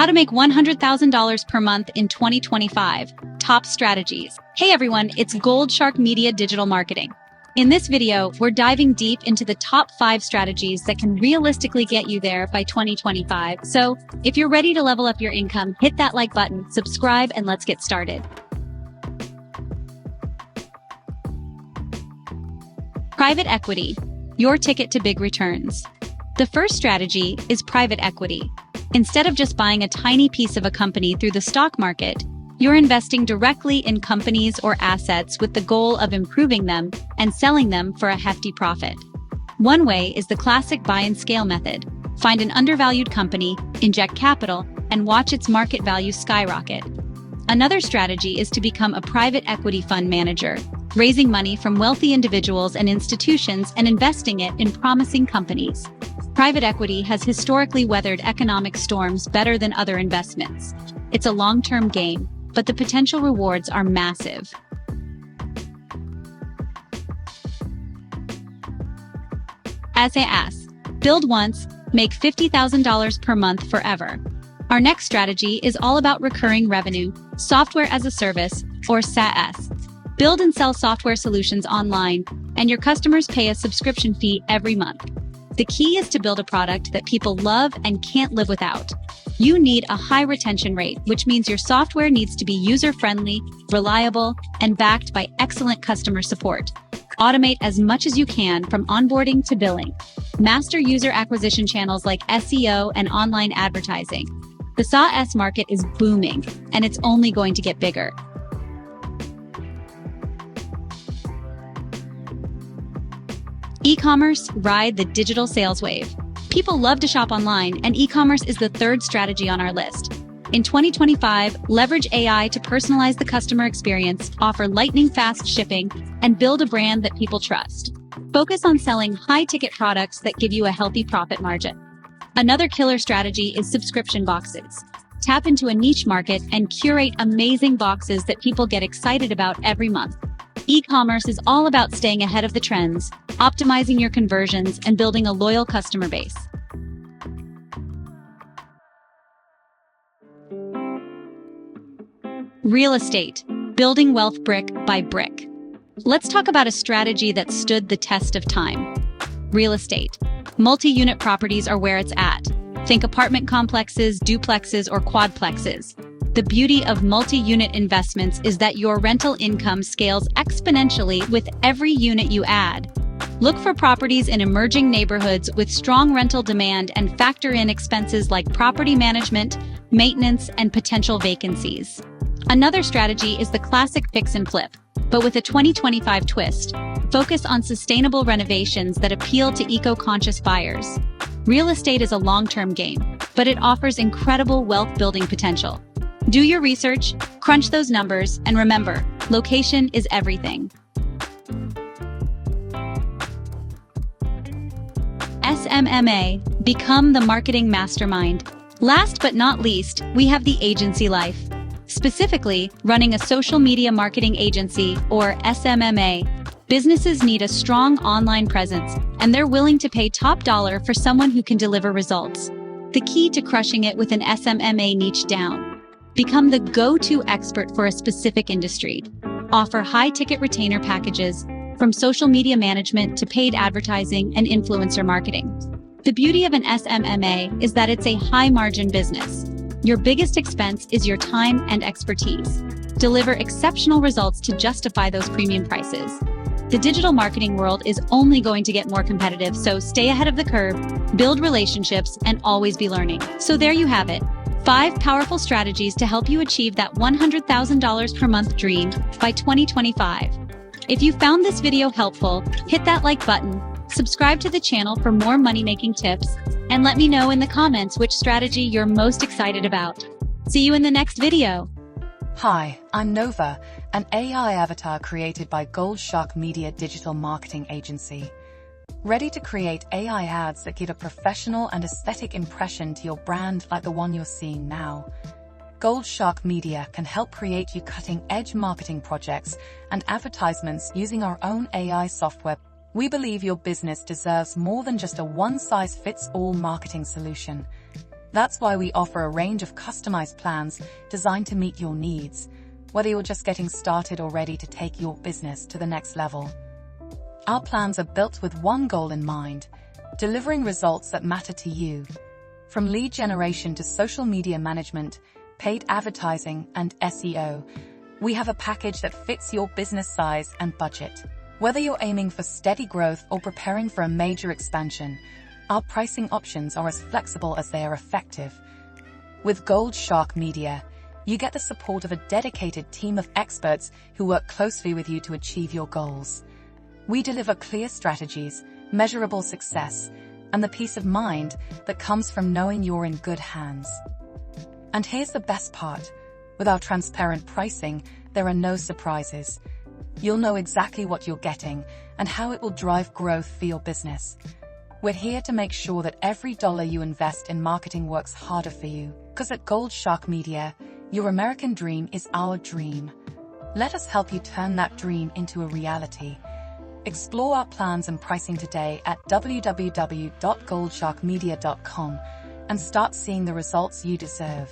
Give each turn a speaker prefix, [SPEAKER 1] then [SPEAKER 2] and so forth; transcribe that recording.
[SPEAKER 1] How to make $100,000 per month in 2025. Top strategies. Hey everyone, it's Gold Shark Media Digital Marketing. In this video, we're diving deep into the top 5 strategies that can realistically get you there by 2025. So, if you're ready to level up your income, hit that like button, subscribe, and let's get started. Private equity, your ticket to big returns. The first strategy is private equity. Instead of just buying a tiny piece of a company through the stock market, you're investing directly in companies or assets with the goal of improving them and selling them for a hefty profit. One way is the classic buy and scale method. Find an undervalued company, inject capital, and watch its market value skyrocket. Another strategy is to become a private equity fund manager, raising money from wealthy individuals and institutions and investing it in promising companies. Private equity has historically weathered economic storms better than other investments. It's a long-term game, but the potential rewards are massive. SaaS. Build once, make $50,000 per month forever. Our next strategy is all about recurring revenue, software as a service, or SaaS. Build and sell software solutions online, and your customers pay a subscription fee every month. The key is to build a product that people love and can't live without. You need a high retention rate, which means your software needs to be user-friendly, reliable, and backed by excellent customer support. Automate as much as you can from onboarding to billing. Master user acquisition channels like SEO and online advertising. The SaaS market is booming, and it's only going to get bigger. E-commerce, ride the digital sales wave. People love to shop online, and e-commerce is the third strategy on our list. In 2025, leverage AI to personalize the customer experience, offer lightning-fast shipping, and build a brand that people trust. Focus on selling high-ticket products that give you a healthy profit margin. Another killer strategy is subscription boxes. Tap into a niche market and curate amazing boxes that people get excited about every month. E-commerce is all about staying ahead of the trends, optimizing your conversions, and building a loyal customer base. Real estate, building wealth brick by brick. Let's talk about a strategy that stood the test of time. Real estate. Multi-unit properties are where it's at. Think apartment complexes, duplexes, or quadplexes. The beauty of multi-unit investments is that your rental income scales exponentially with every unit you add. Look for properties in emerging neighborhoods with strong rental demand and factor in expenses like property management, maintenance, and potential vacancies. Another strategy is the classic fix and flip, but with a 2025 twist. Focus on sustainable renovations that appeal to eco-conscious buyers. Real estate is a long-term game, but it offers incredible wealth-building potential. Do your research, crunch those numbers, and remember, location is everything. SMMA, become the marketing mastermind. Last but not least, we have the agency life. Specifically, running a social media marketing agency, or SMMA. Businesses need a strong online presence, and they're willing to pay top dollar for someone who can deliver results. The key to crushing it with an SMMA niche down. Become the go-to expert for a specific industry. Offer high-ticket retainer packages, from social media management to paid advertising and influencer marketing. The beauty of an SMMA is that it's a high-margin business. Your biggest expense is your time and expertise. Deliver exceptional results to justify those premium prices. The digital marketing world is only going to get more competitive, so stay ahead of the curve, build relationships, and always be learning. So there you have it. 5 powerful strategies to help you achieve that $100,000 per month dream by 2025. If you found this video helpful, hit that like button, subscribe to the channel for more money-making tips, and let me know in the comments which strategy you're most excited about. See you in the next video.
[SPEAKER 2] Hi, I'm Nova, an AI avatar created by Gold Shark Media Digital Marketing Agency. Ready to create AI ads that give a professional and aesthetic impression to your brand like the one you're seeing now? Gold Shark Media can help create you cutting-edge marketing projects and advertisements using our own AI software. We believe your business deserves more than just a one-size-fits-all marketing solution. That's why we offer a range of customized plans designed to meet your needs, whether you're just getting started or ready to take your business to the next level. Our plans are built with one goal in mind: delivering results that matter to you. From lead generation to social media management, paid advertising, and SEO, we have a package that fits your business size and budget. Whether you're aiming for steady growth or preparing for a major expansion, our pricing options are as flexible as they are effective. With Gold Shark Media, you get the support of a dedicated team of experts who work closely with you to achieve your goals. We deliver clear strategies, measurable success, and the peace of mind that comes from knowing you're in good hands. And here's the best part: with our transparent pricing, there are no surprises. You'll know exactly what you're getting and how it will drive growth for your business. We're here to make sure that every dollar you invest in marketing works harder for you. Because at Gold Shark Media, your American dream is our dream. Let us help you turn that dream into a reality. Explore our plans and pricing today at www.goldsharkmedia.com and start seeing the results you deserve.